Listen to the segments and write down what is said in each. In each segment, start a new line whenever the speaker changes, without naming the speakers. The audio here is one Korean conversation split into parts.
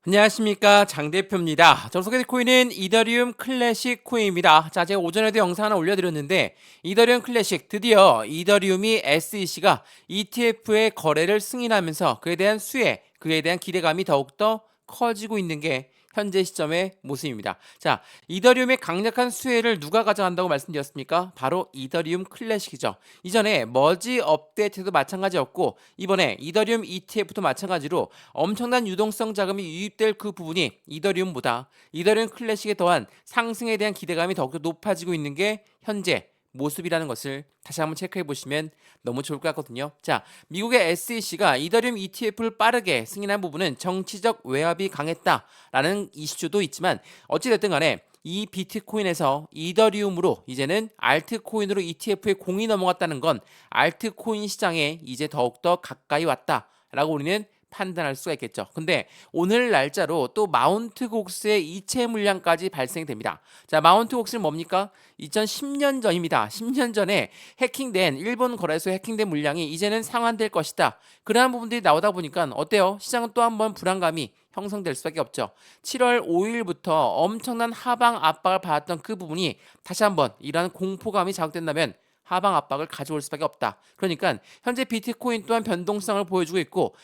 안녕하십니까, 장 대표입니다. 저 소개될 코인은 이더리움 클래식 코인입니다. 자, 제가 오전에도 영상 하나 올려드렸는데 이더리움 클래식 드디어 이더리움이 SEC가 ETF의 거래를 승인하면서 그에 대한 수혜, 그에 대한 기대감이 더욱더 커지고 있는 게 현재 시점의 모습입니다. 자, 이더리움의 강력한 수혜를 누가 가져간다고 말씀드렸습니까? 바로 이더리움 클래식이죠. 이전에 머지 업데이트도 마찬가지였고 이번에 이더리움 ETF도 마찬가지로 엄청난 유동성 자금이 유입될 그 부분이 이더리움보다 이더리움 클래식에 더한 상승에 대한 기대감이 더욱더 높아지고 있는 게 현재 모습이라는 것을 다시 한번 체크해 보시면 너무 좋을 것 같거든요. 자, 미국의 SEC가 이더리움 ETF를 빠르게 승인한 부분은 정치적 외압이 강했다라는 이슈도 있지만 어찌됐든 간에 이 비트코인에서 이더리움으로 이제는 알트코인으로 ETF에 공이 넘어갔다는 건 알트코인 시장에 이제 더욱더 가까이 왔다라고 우리는 판단할 수가 있겠죠. 근데 오늘 날짜로 또 마운트 곡스의 이체 물량까지 발생이 됩니다. 자, 마운트 곡스는 뭡니까? 2010년 전입니다. 10년 전에 해킹된 일본 거래소에 해킹된 물량이 이제는 상환될 것이다. 그러한 부분들이 나오다 보니까 어때요? 시장은 또 한번 불안감이 형성될 수밖에 없죠. 7월 5일부터 엄청난 하방 압박을 받았던 그 부분이 다시 한번 이러한 공포감이 자극된다면 하방 압박을 가져올 수밖에 없다. 그러니까 현재 비트코인 또한 변동성을 보여주고 있고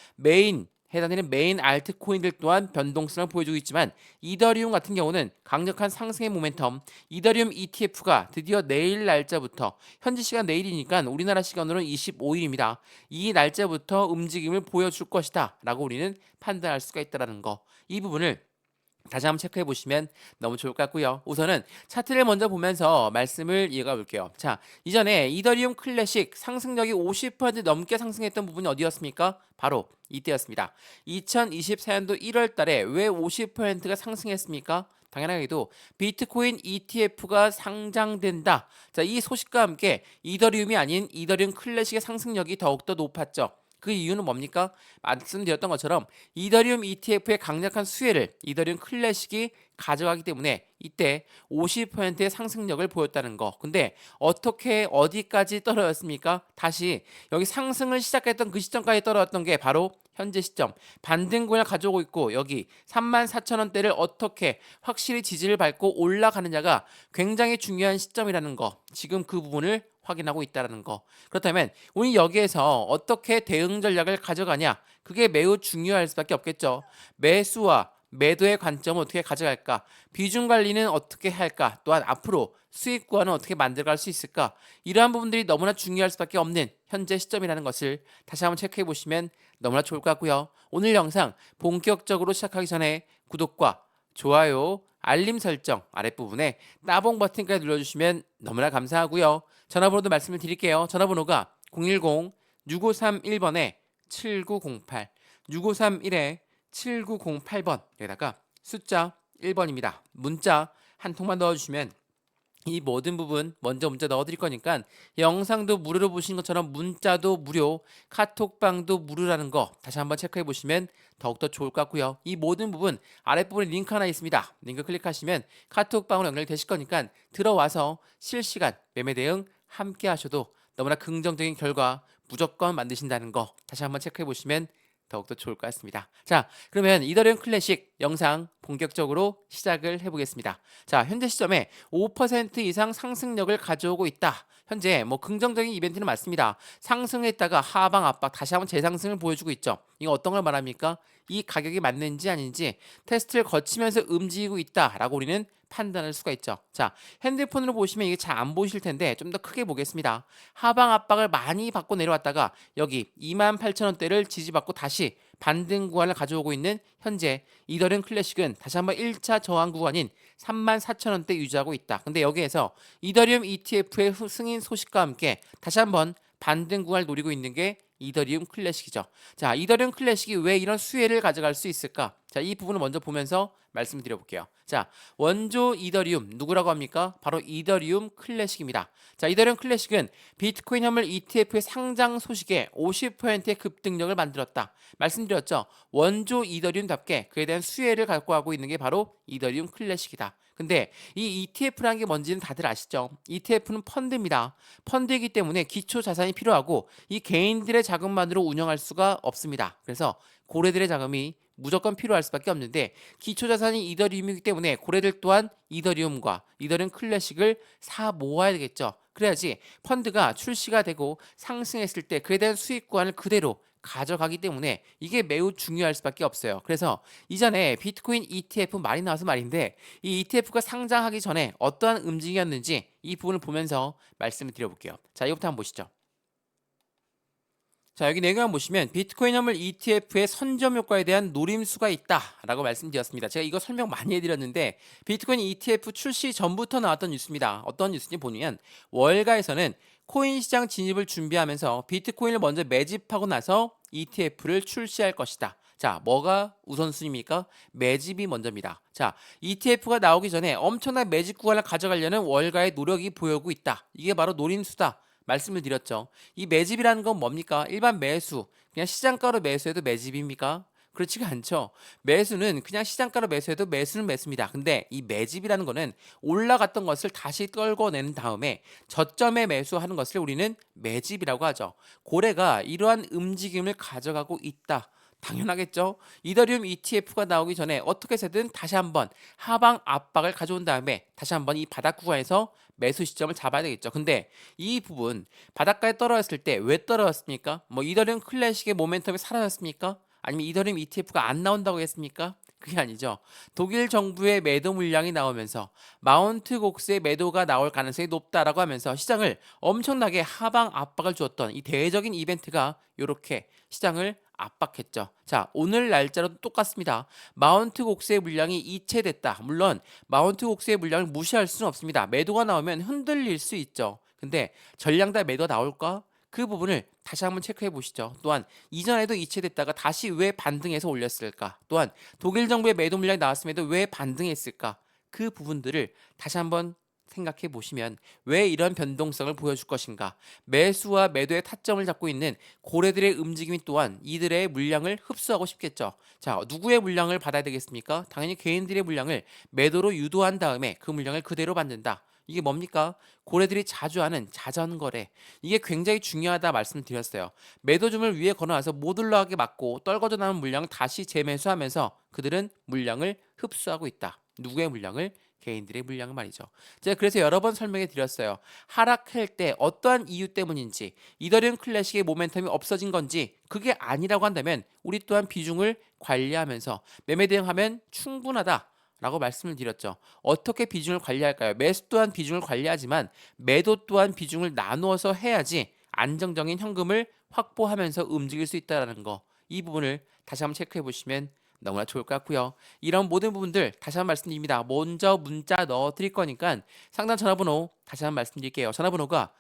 해당되는 메인 알트코인들 또한 변동성을 보여주고 있지만 이더리움 같은 경우는 강력한 상승의 모멘텀, 이더리움 ETF가 드디어 내일 날짜부터 현지 시간 내일이니까 우리나라 시간으로는 25일입니다. 이 날짜부터 움직임을 보여줄 것이다 라고 우리는 판단할 수가 있다는 거. 이 부분을 다시 한번 체크해 보시면 너무 좋을 것 같고요. 우선은 차트를 먼저 보면서 말씀을 이어가 볼게요. 자, 이전에 이더리움 클래식 상승력이 50% 넘게 상승했던 부분이 어디였습니까? 바로 이때였습니다. 2024년도 1월 달에 왜 50%가 상승했습니까? 당연하게도 비트코인 ETF가 상장된다. 자, 이 소식과 함께 이더리움이 아닌 이더리움 클래식의 상승력이 더욱더 높았죠. 그 이유는 뭡니까? 말씀드렸던 것처럼 이더리움 ETF의 강력한 수혜를 이더리움 클래식이 가져가기 때문에 이때 50%의 상승력을 보였다는 거. 근데 어떻게 어디까지 떨어졌습니까? 다시 여기 상승을 시작했던 그 시점까지 떨어졌던 게 바로 현재 시점 반등권을 가져오고 있고 여기 34,000원대를 어떻게 확실히 지지를 밟고 올라가느냐가 굉장히 중요한 시점이라는 거. 지금 그 부분을 확인하고 있다는 거. 그렇다면 우리 여기에서 어떻게 대응 전략을 가져가냐? 그게 매우 중요할 수밖에 없겠죠. 매수와 매도의 관점을 어떻게 가져갈까? 비중 관리는 어떻게 할까? 또한 앞으로 수익 구간은 어떻게 만들어갈 수 있을까? 이러한 부분들이 너무나 중요할 수밖에 없는 현재 시점이라는 것을 다시 한번 체크해 보시면 너무나 좋을 것 같고요. 오늘 영상 본격적으로 시작하기 전에 구독과 좋아요, 알림 설정 아랫부분에 따봉 버튼까지 눌러주시면 너무나 감사하고요. 전화번호도 말씀을 드릴게요. 전화번호가 010-6531번에 7908, 6531에 7908번, 여기다가 숫자 1번입니다. 문자 한 통만 넣어주시면 이 모든 부분 먼저 문자 넣어드릴 거니까 영상도 무료로 보시는 것처럼 문자도 무료, 카톡방도 무료라는 거 다시 한번 체크해 보시면 더욱더 좋을 것 같고요. 이 모든 부분 아랫부분에 링크 하나 있습니다. 링크 클릭하시면 카톡방으로 연결되실 거니까 들어와서 실시간 매매 대응 함께 하셔도 너무나 긍정적인 결과 무조건 만드신다는 거 다시 한번 체크해 보시면 더욱더 좋을 것 같습니다. 자, 그러면 이더리움 클래식 영상 본격적으로 시작을 해보겠습니다. 자, 현재 시점에 5% 이상 상승력을 가져오고 있다. 현재 뭐 긍정적인 이벤트는 맞습니다. 상승했다가 하방 압박 다시 한번 재상승을 보여주고 있죠. 이거 어떤 걸 말합니까? 이 가격이 맞는지 아닌지 테스트를 거치면서 움직이고 있다라고 우리는 판단할 수가 있죠. 자, 핸드폰으로 보시면 이게 잘 안 보이실 텐데 좀 더 크게 보겠습니다. 하방 압박을 많이 받고 내려왔다가 여기 28,000원대를 지지받고 다시 반등 구간을 가져오고 있는 현재 이더리움 클래식은 다시 한번 1차 저항 구간인 34,000원대 유지하고 있다. 근데 여기에서 이더리움 ETF의 승인 소식과 함께 다시 한번 반등 구간을 노리고 있는 게 이더리움 클래식이죠. 자, 이더리움 클래식이 왜 이런 수혜를 가져갈 수 있을까? 자, 이 부분을 먼저 보면서 말씀을 드려볼게요. 자, 원조 이더리움 누구라고 합니까? 바로 이더리움 클래식입니다. 자, 이더리움 클래식은 비트코인 화물 ETF의 상장 소식에 50%의 급등력을 만들었다. 말씀드렸죠. 원조 이더리움답게 그에 대한 수혜를 갖고 가고 있는 게 바로 이더리움 클래식이다. 근데 이 ETF라는 게 뭔지는 다들 아시죠? ETF는 펀드입니다. 펀드이기 때문에 기초 자산이 필요하고 이 개인들의 자금만으로 운영할 수가 없습니다. 그래서 고래들의 자금이 무조건 필요할 수밖에 없는데 기초자산이 이더리움이기 때문에 고래들 또한 이더리움과 이더리움 클래식을 사 모아야 되겠죠. 그래야지 펀드가 출시가 되고 상승했을 때 그에 대한 수익권을 그대로 가져가기 때문에 이게 매우 중요할 수밖에 없어요. 그래서 이전에 비트코인 ETF 많이 나와서 말인데 이 ETF가 상장하기 전에 어떠한 움직임이었는지 이 부분을 보면서 말씀을 드려볼게요. 자, 이거부터 한번 보시죠. 자, 여기 내용을 보시면 비트코인 화물 ETF의 선점 효과에 대한 노림수가 있다라고 말씀드렸습니다. 제가 이거 설명 많이 해드렸는데 비트코인 ETF 출시 전부터 나왔던 뉴스입니다. 어떤 뉴스인지 보면 월가에서는 코인 시장 진입을 준비하면서 비트코인을 먼저 매집하고 나서 ETF를 출시할 것이다. 자, 뭐가 우선순위입니까? 매집이 먼저입니다. 자, ETF가 나오기 전에 엄청난 매집 구간을 가져가려는 월가의 노력이 보여오고 있다. 이게 바로 노림수다. 말씀을 드렸죠. 이 매집이라는 건 뭡니까? 일반 매수, 그냥 시장가로 매수해도 매집입니까? 그렇지가 않죠. 매수는 그냥 시장가로 매수해도 매수는 매수입니다. 근데 이 매집이라는 거는 올라갔던 것을 다시 떨궈낸 다음에 저점에 매수하는 것을 우리는 매집이라고 하죠. 고래가 이러한 움직임을 가져가고 있다. 당연하겠죠. 이더리움 ETF가 나오기 전에 어떻게 해서든 다시 한번 하방 압박을 가져온 다음에 다시 한번 이 바닥 구간에서 매수 시점을 잡아야 되겠죠. 근데 이 부분 바닥까지 떨어졌을 때 왜 떨어졌습니까? 뭐 이더리움 클래식의 모멘텀이 사라졌습니까? 아니면 이더리움 ETF가 안 나온다고 했습니까? 그게 아니죠. 독일 정부의 매도 물량이 나오면서 마운트 곡스의 매도가 나올 가능성이 높다라고 하면서 시장을 엄청나게 하방 압박을 주었던 이 대외적인 이벤트가 이렇게 시장을 압박했죠. 자, 오늘 날짜로도 똑같습니다. 마운트 곡스의 물량이 이체됐다. 물론 마운트 곡스의 물량을 무시할 수는 없습니다. 매도가 나오면 흔들릴 수 있죠. 근데 전량다 매도가 나올까? 그 부분을 다시 한번 체크해 보시죠. 또한 이전에도 이체됐다가 다시 왜 반등해서 올렸을까? 또한 독일 정부의 매도 물량이 나왔음에도 왜 반등했을까? 그 부분들을 다시 한번 생각해 보시면 왜 이런 변동성을 보여줄 것인가? 매수와 매도의 타점을 잡고 있는 고래들의 움직임이 또한 이들의 물량을 흡수하고 싶겠죠. 자, 누구의 물량을 받아야 되겠습니까? 당연히 개인들의 물량을 매도로 유도한 다음에 그 물량을 그대로 받는다. 이게 뭡니까? 고래들이 자주 하는 자전거래. 이게 굉장히 중요하다 말씀드렸어요. 매도줌을 위에 걸어놔서 못 올라가게 막고 떨궈져 나온 물량을 다시 재매수하면서 그들은 물량을 흡수하고 있다. 누구의 물량을? 개인들의 물량을 말이죠. 제가 그래서 여러 번 설명해 드렸어요. 하락할 때 어떠한 이유 때문인지 이더리움 클래식의 모멘텀이 없어진 건지 그게 아니라고 한다면 우리 또한 비중을 관리하면서 매매 대응하면 충분하다. 라고 말씀을 드렸죠. 어떻게 비중을 관리할까요? 매수 또한 비중을 관리하지만 매도 또한 비중을 나누어서 해야지 안정적인 현금을 확보하면서 움직일 수 있다는 거. 이 부분을 다시 한번 체크해 보시면 너무나 좋을 것 같고요. 이런 모든 부분들 다시 한번 말씀드립니다. 먼저 문자 넣어 드릴 거니까 상담 전화번호 다시 한번 말씀드릴게요. 전화번호가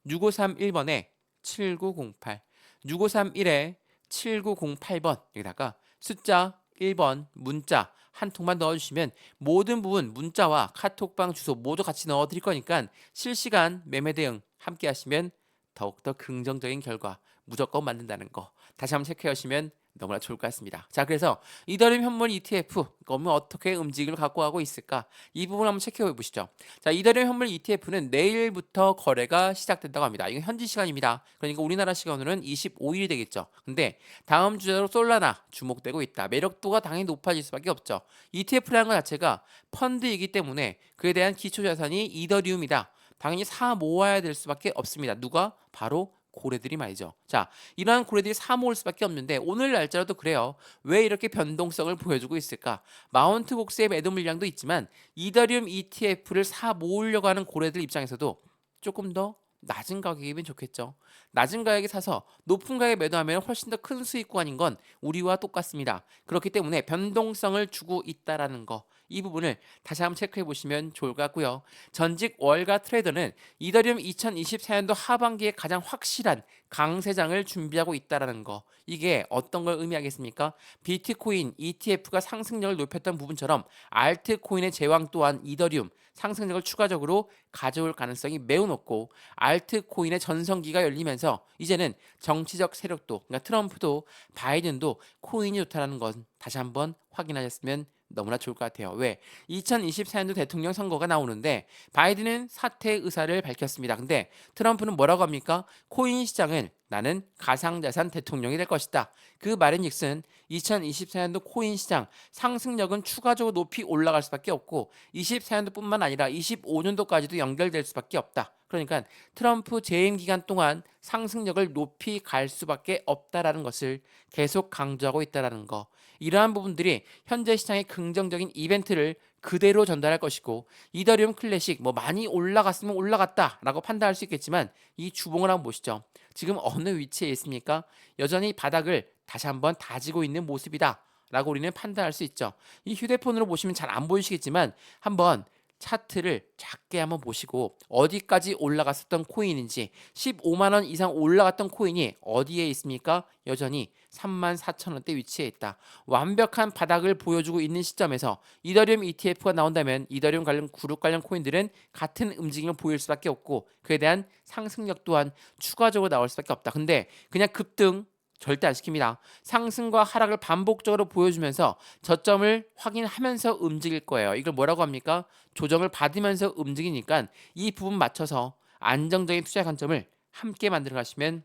010-6531번에 7908 6531에 7908번 여기다가 숫자 1번 문자 한 통만 넣어주시면 모든 부분 문자와 카톡방 주소 모두 같이 넣어드릴 거니까 실시간 매매 대응 함께 하시면 더욱더 긍정적인 결과 무조건 만든다는 거 다시 한번 체크해 주시면 너무나 좋을 것 같습니다. 자, 그래서 이더리움 현물 ETF 그러면 어떻게 움직임을 갖고 가고 있을까? 이 부분 한번 체크해 보시죠. 자, 이더리움 현물 ETF는 내일부터 거래가 시작된다고 합니다. 이건 현지 시간입니다. 그러니까 우리나라 시간으로는 25일이 되겠죠. 근데 다음 주제로 솔라나 주목되고 있다. 매력도가 당연히 높아질 수밖에 없죠. ETF라는 것 자체가 펀드이기 때문에 그에 대한 기초 자산이 이더리움이다. 당연히 사 모아야 될 수밖에 없습니다. 누가? 바로 고래들이 말이죠. 자, 이러한 고래들이 사 모을 수밖에 없는데 오늘 날짜로도 그래요. 왜 이렇게 변동성을 보여주고 있을까? 마운트 곡스의 매도 물량도 있지만 이더리움 ETF를 사 모으려고 하는 고래들 입장에서도 조금 더 낮은 가격이면 좋겠죠. 낮은 가격에 사서 높은 가격에 매도하면 훨씬 더 큰 수익 구간인 건 우리와 똑같습니다. 그렇기 때문에 변동성을 주고 있다라는 거. 이 부분을 다시 한번 체크해 보시면 좋을 것 같고요. 전직 월가 트레이더는 이더리움 2024년도 하반기에 가장 확실한 강세장을 준비하고 있다라는 거. 이게 어떤 걸 의미하겠습니까? 비트코인 ETF가 상승력을 높였던 부분처럼 알트코인의 제왕 또한 이더리움 상승력을 추가적으로 가져올 가능성이 매우 높고 알트코인의 전성기가 열리면서 이제는 정치적 세력도 그러니까 트럼프도 바이든도 코인이 좋다는 건 다시 한번 확인하셨으면 너무나 좋을 것 같아요. 왜? 2024년도 대통령 선거가 나오는데 바이든은 사퇴 의사를 밝혔습니다. 근데 트럼프는 뭐라고 합니까? 코인 시장은 나는 가상자산 대통령이 될 것이다. 그 말인즉슨 2024년도 코인 시장 상승력은 추가적으로 높이 올라갈 수밖에 없고 24년도뿐만 아니라 25년도까지도 연결될 수밖에 없다. 그러니까 트럼프 재임 기간 동안 상승력을 높이 갈 수밖에 없다라는 것을 계속 강조하고 있다라는 거. 이러한 부분들이 현재 시장의 긍정적인 이벤트를 그대로 전달할 것이고 이더리움 클래식 뭐 많이 올라갔으면 올라갔다라고 판단할 수 있겠지만 이 주봉을 한번 보시죠. 지금 어느 위치에 있습니까? 여전히 바닥을 다시 한번 다지고 있는 모습이다 라고 우리는 판단할 수 있죠. 이 휴대폰으로 보시면 잘 안 보이시겠지만 한번 차트를 작게 한번 보시고 어디까지 올라갔었던 코인인지 15만 원 이상 올라갔던 코인이 어디에 있습니까? 여전히 34,000원대 위치해 있다. 완벽한 바닥을 보여주고 있는 시점에서 이더리움 ETF가 나온다면 이더리움 관련 그룹 관련 코인들은 같은 움직임을 보일 수밖에 없고 그에 대한 상승력 또한 추가적으로 나올 수밖에 없다. 근데 그냥 급등 절대 안 시킵니다. 상승과 하락을 반복적으로 보여주면서 저점을 확인하면서 움직일 거예요. 이걸 뭐라고 합니까? 조정을 받으면서 움직이니까 이 부분 맞춰서 안정적인 투자 관점을 함께 만들어 가시면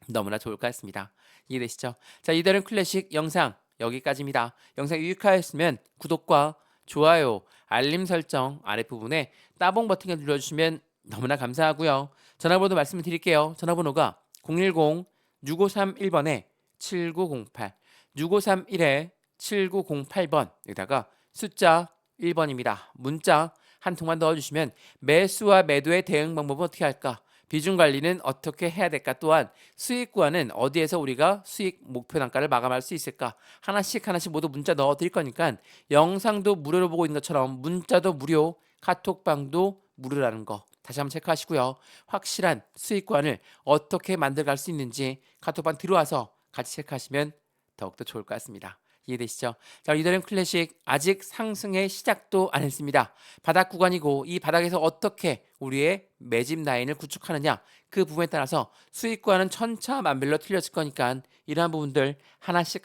너무나 좋을 것 같습니다. 이해되시죠? 자, 이더리움 클래식 영상 여기까지입니다. 영상 유익하였으면 구독과 좋아요, 알림 설정 아랫부분에 따봉 버튼을 눌러주시면 너무나 감사하고요. 전화번호 말씀을 드릴게요. 전화번호가 010-6531번에 7908 6531에 7908번 여기다가 숫자 1번입니다. 문자 한 통만 넣어주시면 매수와 매도의 대응 방법은 어떻게 할까? 비중 관리는 어떻게 해야 될까? 또한 수익 구간은 어디에서 우리가 수익 목표 단가를 마감할 수 있을까? 하나씩 모두 문자 넣어 드릴 거니까 영상도 무료로 보고 있는 것처럼 문자도 무료, 카톡방도 무료라는 거 다시 한번 체크하시고요. 확실한 수익 구간을 어떻게 만들어갈 수 있는지 카톡방 들어와서 같이 체크하시면 더욱더 좋을 것 같습니다. 이해되시죠? 자, 이더리움 클래식 아직 상승의 시작도 안 했습니다. 바닥 구간이고 이 바닥에서 어떻게 우리의 매집 라인을 구축하느냐 그 부분에 따라서 수익 구간은 천차만별로 틀렸을 거니까 이러한 부분들 하나씩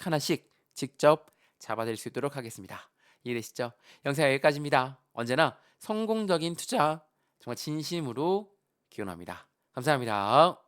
직접 잡아드릴 수 있도록 하겠습니다. 이해되시죠? 영상 여기까지입니다. 언제나 성공적인 투자 정말 진심으로 기원합니다. 감사합니다.